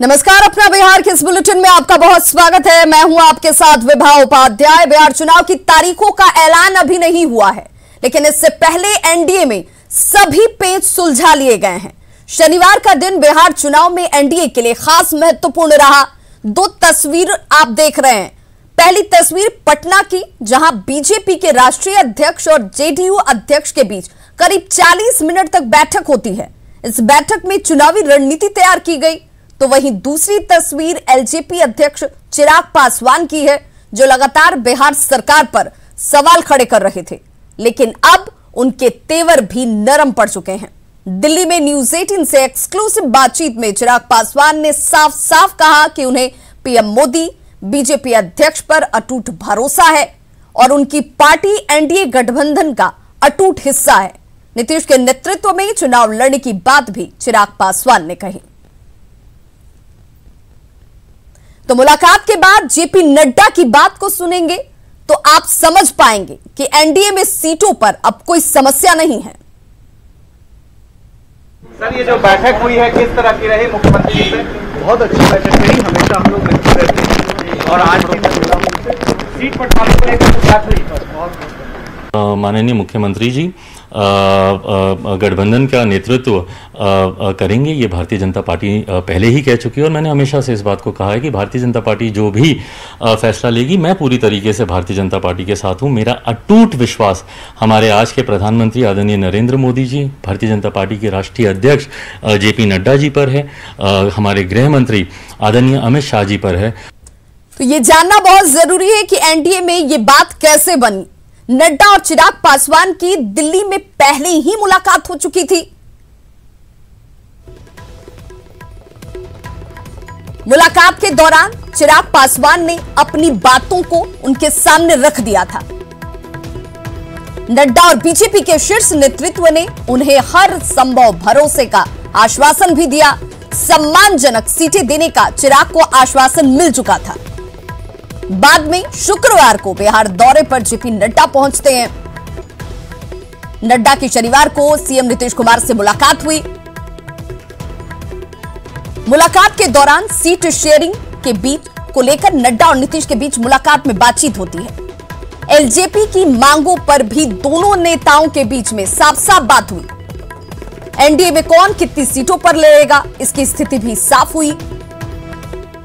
नमस्कार, अपना बिहार के इस बुलेटिन में आपका बहुत स्वागत है। मैं हूं आपके साथ विभा उपाध्याय। बिहार चुनाव की तारीखों का ऐलान अभी नहीं हुआ है, लेकिन इससे पहले एनडीए में सभी पेच सुलझा लिए गए हैं। शनिवार का दिन बिहार चुनाव में एनडीए के लिए खास महत्वपूर्ण रहा। दो तस्वीर आप देख रहे हैं। पहली तस्वीर पटना की, जहां बीजेपी के राष्ट्रीय अध्यक्ष और जेडीयू अध्यक्ष के बीच करीब 40 मिनट तक बैठक होती है। इस बैठक में चुनावी रणनीति तैयार की गई। तो वहीं दूसरी तस्वीर एलजेपी अध्यक्ष चिराग पासवान की है, जो लगातार बिहार सरकार पर सवाल खड़े कर रहे थे, लेकिन अब उनके तेवर भी नरम पड़ चुके हैं। दिल्ली में न्यूज 18 से एक्सक्लूसिव बातचीत में चिराग पासवान ने साफ साफ कहा कि उन्हें पीएम मोदी, बीजेपी अध्यक्ष पर अटूट भरोसा है और उनकी पार्टी एनडीए गठबंधन का अटूट हिस्सा है। नीतीश के नेतृत्व में चुनाव लड़ने की बात भी चिराग पासवान ने कही। तो मुलाकात के बाद जेपी नड्डा की बात को सुनेंगे तो आप समझ पाएंगे कि एनडीए में सीटों पर अब कोई समस्या नहीं है। सर, ये जो बैठक हुई है किस तरह की रही मुख्यमंत्री जी से? बहुत अच्छी बैठक रही। हमेशा हम लोग मिलते रहते हैं और आज भी मैं मिला उनसे। सीट बंटवारे को लेकर बात हुई। माननीय मुख्यमंत्री जी गठबंधन का नेतृत्व करेंगे, ये भारतीय जनता पार्टी पहले ही कह चुकी है और मैंने हमेशा से इस बात को कहा है कि भारतीय जनता पार्टी जो भी फैसला लेगी, मैं पूरी तरीके से भारतीय जनता पार्टी के साथ हूं। मेरा अटूट विश्वास हमारे आज के प्रधानमंत्री आदरणीय नरेंद्र मोदी जी, भारतीय जनता पार्टी के राष्ट्रीय अध्यक्ष जेपी नड्डा जी पर है, हमारे गृह मंत्री आदरणीय अमित शाह जी पर है। तो ये जानना बहुत जरूरी है कि एनडीए में ये बात कैसे बनी। नड्डा और चिराग पासवान की दिल्ली में पहले ही मुलाकात हो चुकी थी। मुलाकात के दौरान चिराग पासवान ने अपनी बातों को उनके सामने रख दिया था। नड्डा और बीजेपी के शीर्ष नेतृत्व ने उन्हें हर संभव भरोसे का आश्वासन भी दिया। सम्मानजनक सीटें देने का चिराग को आश्वासन मिल चुका था। बाद में शुक्रवार को बिहार दौरे पर जेपी नड्डा पहुंचते हैं। नड्डा की शनिवार को सीएम नीतीश कुमार से मुलाकात हुई। मुलाकात के दौरान सीट शेयरिंग के बीच को लेकर नड्डा और नीतीश के बीच मुलाकात में बातचीत होती है। एलजेपी की मांगों पर भी दोनों नेताओं के बीच में साफ साफ बात हुई। एनडीए में कौन कितनी सीटों पर लड़ेगा, इसकी स्थिति भी साफ हुई।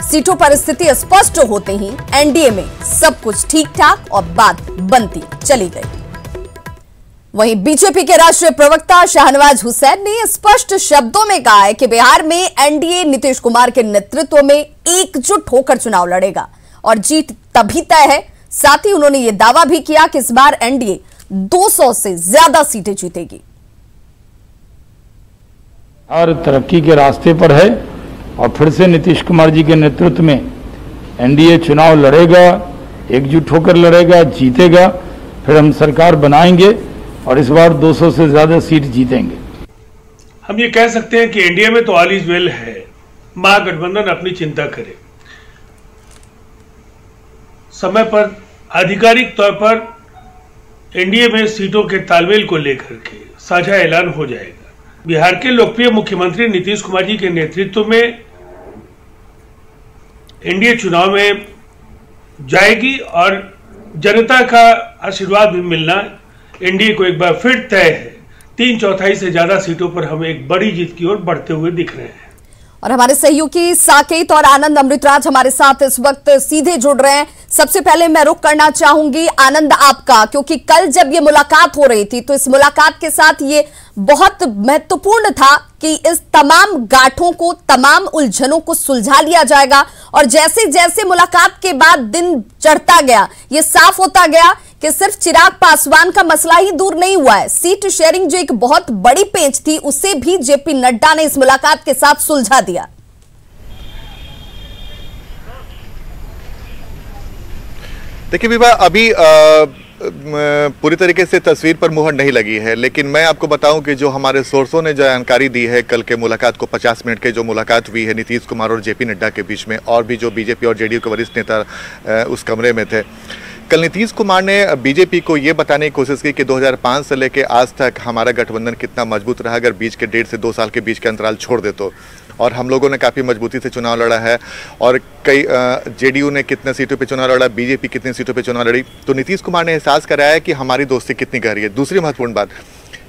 सीटों पर स्थिति स्पष्ट होते ही एनडीए में सब कुछ ठीक ठाक और बात बनती चली गई। वहीं बीजेपी के राष्ट्रीय प्रवक्ता शाहनवाज हुसैन ने स्पष्ट शब्दों में कहा है कि बिहार में एनडीए नीतीश कुमार के नेतृत्व में एकजुट होकर चुनाव लड़ेगा और जीत तभी तय है। साथ ही उन्होंने यह दावा भी किया कि इस बार एनडीए 200 से ज्यादा सीटें जीतेगी। और तरक्की के रास्ते पर है और फिर से नीतीश कुमार जी के नेतृत्व में एनडीए चुनाव लड़ेगा, एकजुट होकर लड़ेगा, जीतेगा। फिर हम सरकार बनाएंगे और इस बार 200 से ज्यादा सीट जीतेंगे। हम ये कह सकते हैं कि एनडीए में तो ऑल इज वेल है। महागठबंधन अपनी चिंता करे। समय पर आधिकारिक तौर पर एनडीए में सीटों के तालमेल को लेकर के साझा ऐलान हो जाएगा। बिहार के लोकप्रिय मुख्यमंत्री नीतीश कुमार जी के नेतृत्व में एनडीए चुनाव में जाएगी और जनता का आशीर्वाद भी मिलना एनडीए को एक बार फिर तय है। 3/4 से ज्यादा सीटों पर हम एक बड़ी जीत की ओर बढ़ते हुए दिख रहे हैं। और हमारे सहयोगी साकेत और आनंद अमृतराज हमारे साथ इस वक्त सीधे जुड़ रहे हैं। सबसे पहले मैं रुख करना चाहूंगी आनंद आपका, क्योंकि कल जब ये मुलाकात हो रही थी तो इस मुलाकात के साथ ये बहुत महत्वपूर्ण था कि इस तमाम गांठों को, तमाम उलझनों को सुलझा लिया जाएगा। और जैसे जैसे मुलाकात के बाद दिन चढ़ता गया, ये साफ होता गया कि सिर्फ चिराग पासवान का मसला ही दूर नहीं हुआ है। सीट शेयरिंग जो एक बहुत बड़ी पेंच थी, उसे भी जेपी नड्डा ने इस मुलाकात के साथ सुलझा दिया। देखिए विभा, अभी पूरी तरीके से तस्वीर पर मुहर नहीं लगी है, लेकिन मैं आपको बताऊं कि जो हमारे सोर्सों ने जानकारी दी है, कल के मुलाकात को 50 मिनट के जो मुलाकात हुई है नीतीश कुमार और जेपी नड्डा के बीच में, और भी जो बीजेपी और जेडीयू के वरिष्ठ नेता उस कमरे में थे। कल नीतीश कुमार ने बीजेपी को ये बताने की कोशिश की कि 2005 से लेकर आज तक हमारा गठबंधन कितना मजबूत रहा अगर बीच के 1.5 से 2 साल के बीच के अंतराल छोड़ दे तो। और हम लोगों ने काफ़ी मजबूती से चुनाव लड़ा है। और कई जेडीयू ने कितने सीटों पे चुनाव लड़ा, बीजेपी कितनी सीटों पे चुनाव लड़ी, तो नीतीश कुमार ने एहसास कराया है कि हमारी दोस्ती कितनी गहरी है। दूसरी महत्वपूर्ण बात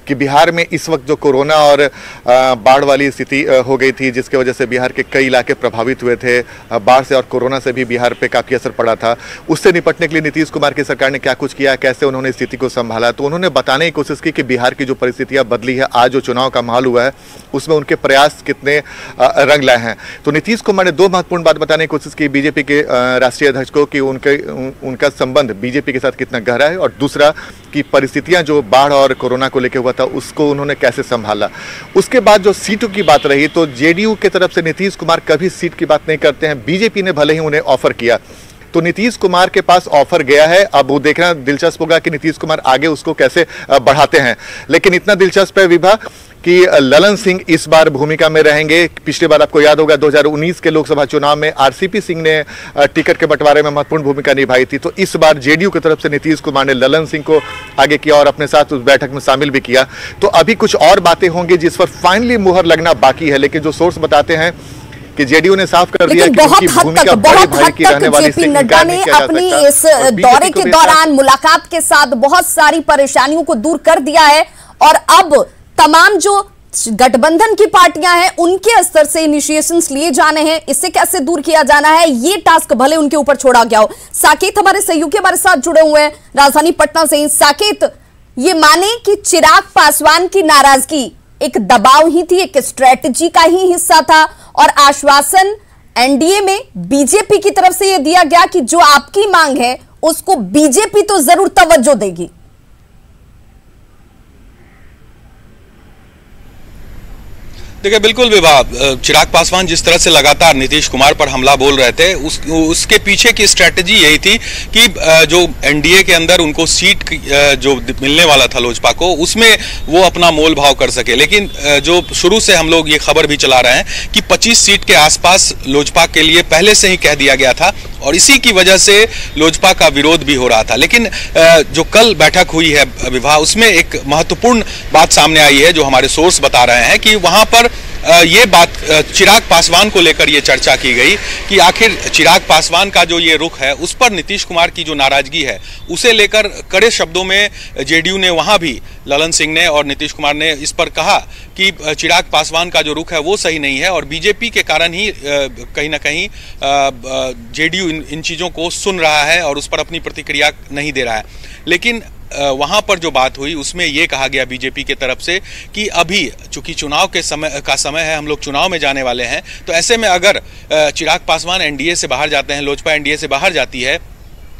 कि बिहार में इस वक्त जो कोरोना और बाढ़ वाली स्थिति हो गई थी, जिसके वजह से बिहार के कई इलाके प्रभावित हुए थे, बाढ़ से और कोरोना से भी बिहार पे काफ़ी असर पड़ा था। उससे निपटने के लिए नीतीश कुमार की सरकार ने क्या कुछ किया, कैसे उन्होंने स्थिति को संभाला, तो उन्होंने बताने की कोशिश की कि बिहार की जो परिस्थितियाँ बदली है, आज जो चुनाव का माहौल हुआ है उसमें उनके प्रयास कितने रंग लाए हैं। तो नीतीश कुमार ने दो महत्वपूर्ण बात बताने की कोशिश की बीजेपी के राष्ट्रीय अध्यक्ष को कि उनका संबंध बीजेपी के साथ कितना गहरा है, और दूसरा कि परिस्थितियां जो बाढ़ और कोरोना को लेकर हुआ था उसको उन्होंने कैसे संभाला। उसके बाद जो सीटों की बात रही, तो जेडीयू की तरफ से नीतीश कुमार कभी सीट की बात नहीं करते हैं। बीजेपी ने भले ही उन्हें ऑफर किया, तो नीतीश कुमार के पास ऑफर गया है, अब वो देखना दिलचस्प होगा कि नीतीश कुमार आगे उसको कैसे बढ़ाते हैं। लेकिन इतना दिलचस्प है विभा कि ललन सिंह इस बार भूमिका में रहेंगे। पिछली बार आपको याद होगा 2019 के लोकसभा चुनाव में आरसीपी सिंह ने टिकट के बंटवारे में महत्वपूर्ण भूमिका निभाई थी, तो इस बार जेडीयू की तरफ से नीतीश कुमार ने ललन सिंह को आगे किया और अपने साथ उस बैठक में शामिल भी किया। तो अभी कुछ और बातें होंगी जिस पर फाइनली मुहर लगना बाकी है, लेकिन जो सोर्स बताते हैं कि जेडीयू ने साफ कर दिया कि उनकी भूमिका बड़े भाई की रहने वाली जेपी नड्डा ने अपनी इस दौरे के दौरान मुलाकात के साथ बहुत सारी परेशानियों को दूर कर दिया है, और अब तमाम जो गठबंधन की पार्टियां हैं उनके स्तर से इनिशिएशंस लिए जाने हैं। इससे कैसे दूर किया जाना है, ये टास्क भले उनके ऊपर छोड़ा गया हो। साकेत हमारे सहयोगी हमारे साथ जुड़े हुए हैं राजधानी पटना से। साकेत, ये माने कि चिराग पासवान की नाराजगी एक दबाव ही थी, एक स्ट्रेटजी का ही हिस्सा था, और आश्वासन एनडीए में बीजेपी की तरफ से यह दिया गया कि जो आपकी मांग है उसको बीजेपी तो जरूर तवज्जो देगी। देखिए, बिल्कुल विवाह, चिराग पासवान जिस तरह से लगातार नीतीश कुमार पर हमला बोल रहे थे, उसके पीछे की स्ट्रेटजी यही थी कि जो एनडीए के अंदर उनको सीट जो मिलने वाला था लोजपा को, उसमें वो अपना मोल भाव कर सके। लेकिन जो शुरू से हम लोग ये खबर भी चला रहे हैं कि 25 सीट के आसपास लोजपा के लिए पहले से ही कह दिया गया था, और इसी की वजह से लोजपा का विरोध भी हो रहा था। लेकिन जो कल बैठक हुई है विवाह, उसमें एक महत्वपूर्ण बात सामने आई है जो हमारे सोर्स बता रहे हैं कि वहां पर ये बात चिराग पासवान को लेकर ये चर्चा की गई कि आखिर चिराग पासवान का जो ये रुख है उस पर नीतीश कुमार की जो नाराजगी है उसे लेकर कड़े शब्दों में जेडीयू ने, वहां भी ललन सिंह ने और नीतीश कुमार ने इस पर कहा कि चिराग पासवान का जो रुख है वो सही नहीं है, और बीजेपी के कारण ही कहीं ना कहीं जेडीयू इन चीज़ों को सुन रहा है और उस पर अपनी प्रतिक्रिया नहीं दे रहा है। लेकिन वहां पर जो बात हुई उसमें यह कहा गया बीजेपी के तरफ से कि अभी चूंकि चुनाव के समय है, हम लोग चुनाव में जाने वाले हैं, तो ऐसे में अगर चिराग पासवान एनडीए से बाहर जाते हैं, लोजपा एनडीए से बाहर जाती है,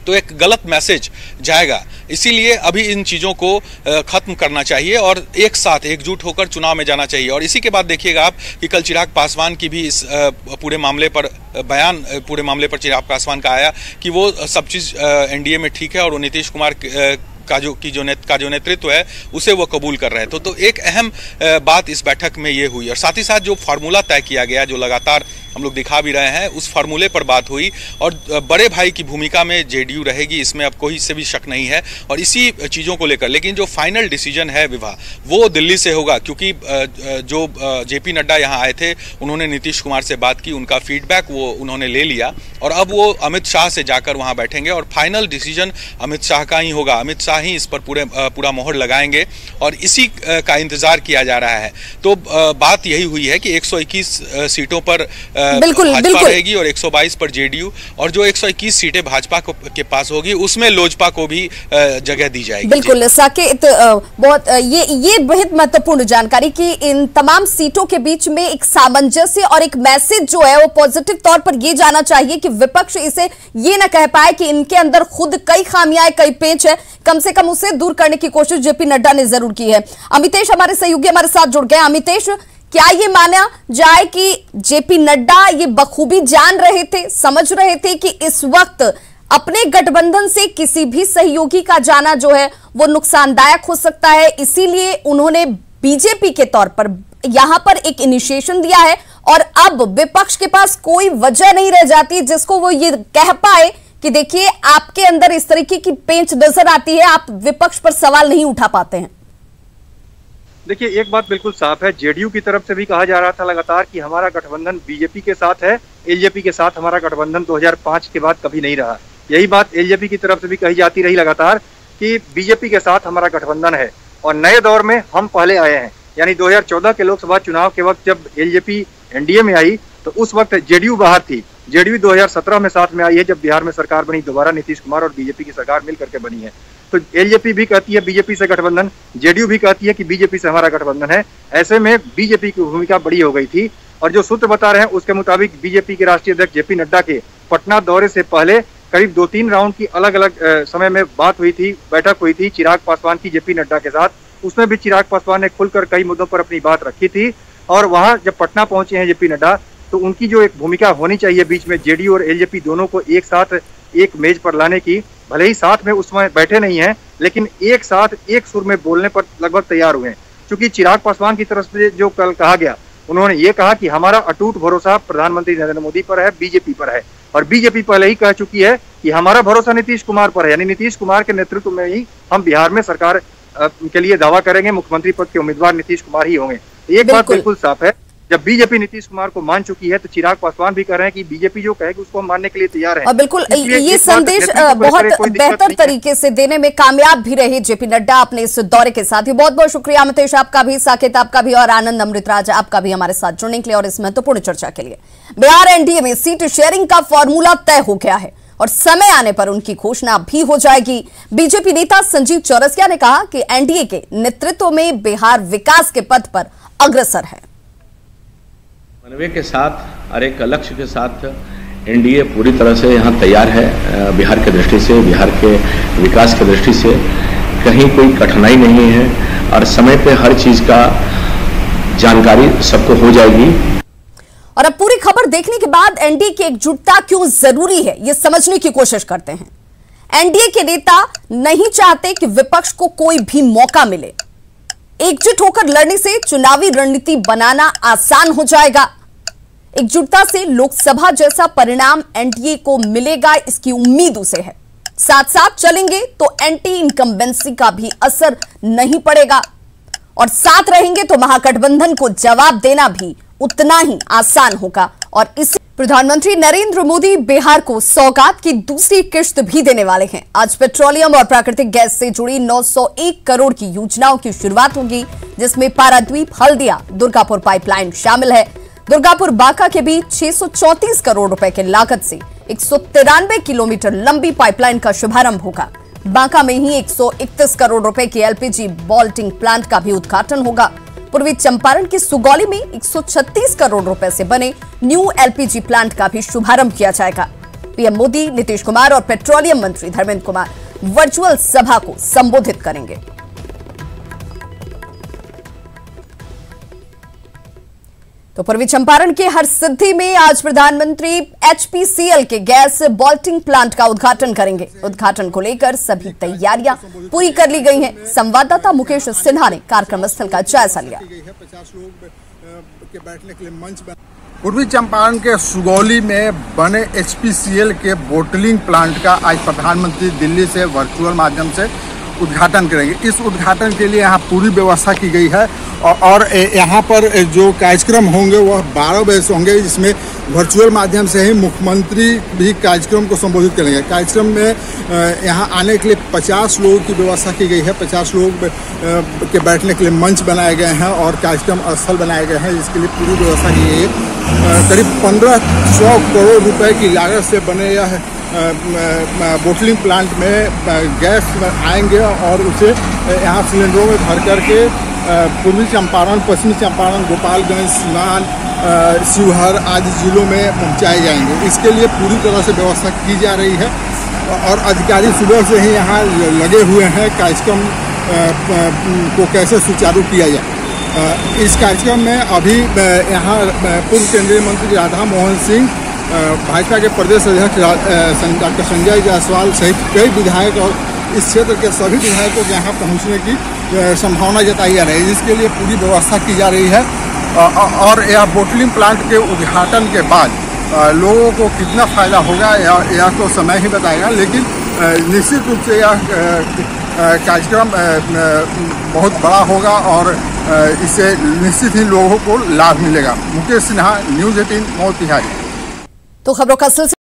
तो एक गलत मैसेज जाएगा। इसीलिए अभी इन चीज़ों को खत्म करना चाहिए और एक साथ एकजुट होकर चुनाव में जाना चाहिए। और इसी के बाद देखिएगा आप कि कल चिराग पासवान की भी इस पूरे मामले पर चिराग पासवान का आया कि वो सब चीज़ एनडीए में ठीक है और वो नीतीश कुमार का जो नेतृत्व है उसे वो कबूल कर रहे थे। तो एक अहम बात इस बैठक में ये हुई, और साथ ही साथ जो फार्मूला तय किया गया, जो लगातार हम लोग दिखा भी रहे हैं, उस फार्मूले पर बात हुई, और बड़े भाई की भूमिका में जेडीयू रहेगी, इसमें अब कोई से भी शक नहीं है। और इसी चीज़ों को लेकर लेकिन जो फाइनल डिसीजन है विवाह, वो दिल्ली से होगा, क्योंकि जो जेपी नड्डा यहाँ आए थे उन्होंने नीतीश कुमार से बात की, उनका फीडबैक वो उन्होंने ले लिया, और अब वो अमित शाह से जाकर वहाँ बैठेंगे और फाइनल डिसीजन अमित शाह का ही होगा। अमित शाह ही इस पर पूरा मोहर लगाएंगे और इसी का इंतजार किया जा रहा है। तो बात यही हुई है कि 121 सीटों पर भाजपा रहेगी और 122 पर जेडीयू, और जो 121 सीटें भाजपा के पास होगी उसमें लोजपा को भी जगह दी जाएगी। बिल्कुल साकेत, बहुत ये बेहद महत्वपूर्ण जानकारी कि इन तमाम सीटों के बीच में एक सामंजस्य और एक मैसेज जो है वो पॉजिटिव तौर पर ये जाना चाहिए कि विपक्ष इसे ये ना कह पाए कि इनके अंदर खुद कई खामियां, कई पेच है, कम से कम उसे दूर करने की कोशिश जेपी नड्डा ने जरूर की है। अमितेश हमारे सहयोगी हमारे साथ जुड़ गए। अमितेश, क्या ये माना जाए कि जेपी नड्डा ये बखूबी जान रहे थे, समझ रहे थे कि इस वक्त अपने गठबंधन से किसी भी सहयोगी का जाना जो है वो नुकसानदायक हो सकता है, इसीलिए उन्होंने बीजेपी के तौर पर यहां पर एक इनिशिएशन दिया है, और अब विपक्ष के पास कोई वजह नहीं रह जाती जिसको वो ये कह पाए कि देखिए आपके अंदर इस तरीके की पेंच नजर आती है, आप विपक्ष पर सवाल नहीं उठा पाते हैं? देखिए, एक बात बिल्कुल साफ है, जेडीयू की तरफ से भी कहा जा रहा था लगातार कि हमारा गठबंधन बीजेपी के साथ है, एलजेपी के साथ हमारा गठबंधन 2005 के बाद कभी नहीं रहा। यही बात एलजेपी की तरफ से भी कही जाती रही लगातार कि बीजेपी के साथ हमारा गठबंधन है और नए दौर में हम पहले आए हैं। यानी 2014 के लोकसभा चुनाव के वक्त जब एलजेपी एनडीए में आई तो उस वक्त जेडीयू बाहर थी। जेडीयू 2017 में साथ में आई है जब बिहार में सरकार बनी, दोबारा नीतीश कुमार और बीजेपी की सरकार मिल करके बनी है। तो एलजेपी भी कहती है बीजेपी से गठबंधन, जेडीयू भी कहती है कि बीजेपी से हमारा गठबंधन है। ऐसे में बीजेपी की भूमिका बड़ी हो गई थी और जो सूत्र बता रहे हैं उसके मुताबिक बीजेपी के राष्ट्रीय अध्यक्ष जेपी नड्डा के पटना दौरे से पहले करीब 2-3 राउंड की अलग अलग समय में बात हुई थी, बैठक हुई थी चिराग पासवान की जेपी नड्डा के साथ। उसमें भी चिराग पासवान ने खुलकर कई मुद्दों पर अपनी बात रखी थी और वहां जब पटना पहुंचे हैं जेपी नड्डा तो उनकी जो एक भूमिका होनी चाहिए बीच में जेडीयू और एलजेपी दोनों को एक साथ एक मेज पर लाने की, भले ही साथ में उसमें बैठे नहीं हैं लेकिन एक साथ एक सुर में बोलने पर लगभग तैयार हुए हैं। क्योंकि चिराग पासवान की तरफ से जो कल कहा गया, उन्होंने ये कहा कि हमारा अटूट भरोसा प्रधानमंत्री नरेंद्र मोदी पर है, बीजेपी पर है और बीजेपी पहले ही कह चुकी है कि हमारा भरोसा नीतीश कुमार पर है। यानी नीतीश कुमार के नेतृत्व में ही हम बिहार में सरकार के लिए दावा करेंगे, मुख्यमंत्री पद के उम्मीदवार नीतीश कुमार ही होंगे। एक बात बिल्कुल साफ है, जब बीजेपी नीतीश कुमार को मान चुकी है तो चिराग पासवान भी कह रहे हैं कि बीजेपी जो कहेगी उसको हम मानने के लिए तैयार है। और बिल्कुल ये संदेश बहुत बेहतर तरीके से देने में कामयाब भी रहे जेपी नड्डा अपने इस दौरे के साथ ही। बहुत बहुत शुक्रिया अमितेश आपका भी, साकेत आपका भी और आनंद अमृतराज आपका भी हमारे साथ जुड़ने के लिए और इस महत्वपूर्ण चर्चा के लिए। बिहार एनडीए में सीट शेयरिंग का फॉर्मूला तय हो गया है और समय आने पर उनकी घोषणा भी हो जाएगी। बीजेपी नेता संजीव चौरसिया ने कहा कि एनडीए के नेतृत्व में बिहार विकास के पथ पर अग्रसर है। समन्वय के साथ और एक लक्ष्य के साथ एनडीए पूरी तरह से यहाँ तैयार है। बिहार की दृष्टि से, बिहार के विकास की दृष्टि से कहीं कोई कठिनाई नहीं है और समय पे हर चीज का जानकारी सबको हो जाएगी। और अब पूरी खबर देखने के बाद एनडीए की एकजुटता क्यों जरूरी है ये समझने की कोशिश करते हैं। एनडीए के नेता नहीं चाहते कि विपक्ष को कोई भी मौका मिले। एकजुट होकर लड़ने से चुनावी रणनीति बनाना आसान हो जाएगा। एकजुटता से लोकसभा जैसा परिणाम एनडीए को मिलेगा, इसकी उम्मीद उसे है। साथ साथ चलेंगे तो एंटी इनकम्बेंसी का भी असर नहीं पड़ेगा और साथ रहेंगे तो महागठबंधन को जवाब देना भी उतना ही आसान होगा। और इस प्रधानमंत्री नरेंद्र मोदी बिहार को सौगात की दूसरी किश्त भी देने वाले हैं। आज पेट्रोलियम और प्राकृतिक गैस से जुड़ी 901 करोड़ की योजनाओं की शुरुआत होगी, जिसमें पारादीप हल्दिया दुर्गापुर पाइपलाइन शामिल है। दुर्गापुर बांका के बीच 634 करोड़ रुपए के लागत से 193 किलोमीटर लंबी पाइपलाइन का शुभारंभ होगा। बांका में ही 131 करोड़ रुपए के एलपीजी बॉल्टिंग प्लांट का भी उद्घाटन होगा। पूर्वी चंपारण के सुगौली में 136 करोड़ रुपए से बने न्यू एलपीजी प्लांट का भी शुभारंभ किया जाएगा। पीएम मोदी, नीतीश कुमार और पेट्रोलियम मंत्री धर्मेंद्र कुमार वर्चुअल सभा को संबोधित करेंगे। तो पूर्वी चंपारण के हरसिद्धि में आज प्रधानमंत्री एचपीसीएल के गैस बॉल्टिंग प्लांट का उद्घाटन करेंगे। उद्घाटन को लेकर सभी तैयारियां पूरी कर ली गई हैं। संवाददाता मुकेश सिन्हा ने कार्यक्रम स्थल का जायजा लिया। 50 लोग के बैठने के लिए मंच बना। पूर्वी चंपारण के सुगौली में बने एचपीसीएल के बोटलिंग प्लांट का आज प्रधानमंत्री दिल्ली से वर्चुअल माध्यम से उद्घाटन करेंगे। इस उद्घाटन के लिए यहाँ पूरी व्यवस्था की गई है और यहाँ पर जो कार्यक्रम होंगे वह 12 बजे से होंगे, जिसमें वर्चुअल माध्यम से ही मुख्यमंत्री भी कार्यक्रम को संबोधित करेंगे। कार्यक्रम में यहाँ आने के लिए 50 लोगों की व्यवस्था की गई है। 50 लोग के बैठने के लिए मंच बनाए गए हैं और कार्यक्रम स्थल बनाए गए हैं, जिसके लिए पूरी व्यवस्था की गई है। करीब 1500 करोड़ रुपए की लागत से बने यह बोटलिंग प्लांट में गैस आएंगे और उसे यहाँ सिलेंडरों में भर करके पूर्वी चंपारण, पश्चिमी चंपारण, गोपालगंज, सीवान, शिवहर आदि जिलों में पहुँचाए जाएंगे। इसके लिए पूरी तरह से व्यवस्था की जा रही है और अधिकारी सुबह से ही यहाँ लगे हुए हैं कार्यक्रम को कैसे सुचारू किया जाए। इस कार्यक्रम में अभी यहाँ पूर्व केंद्रीय मंत्री राधा मोहन सिंह, भाजपा के प्रदेश अध्यक्ष डॉक्टर संजय जायसवाल सहित कई विधायक और इस क्षेत्र के सभी विधायकों के यहाँ पहुँचने की संभावना जताई जा रही है, जिसके लिए पूरी व्यवस्था की जा रही है। और यह बोटलिंग प्लांट के उद्घाटन के बाद लोगों को कितना फ़ायदा होगा यह तो समय ही बताएगा, लेकिन निश्चित रूप से यह कार्यक्रम बहुत बड़ा होगा और इससे निश्चित ही लोगों को लाभ मिलेगा। मुकेश सिन्हा, न्यूज़ 18 मोतिहारी। तो खबरों का सिलसिला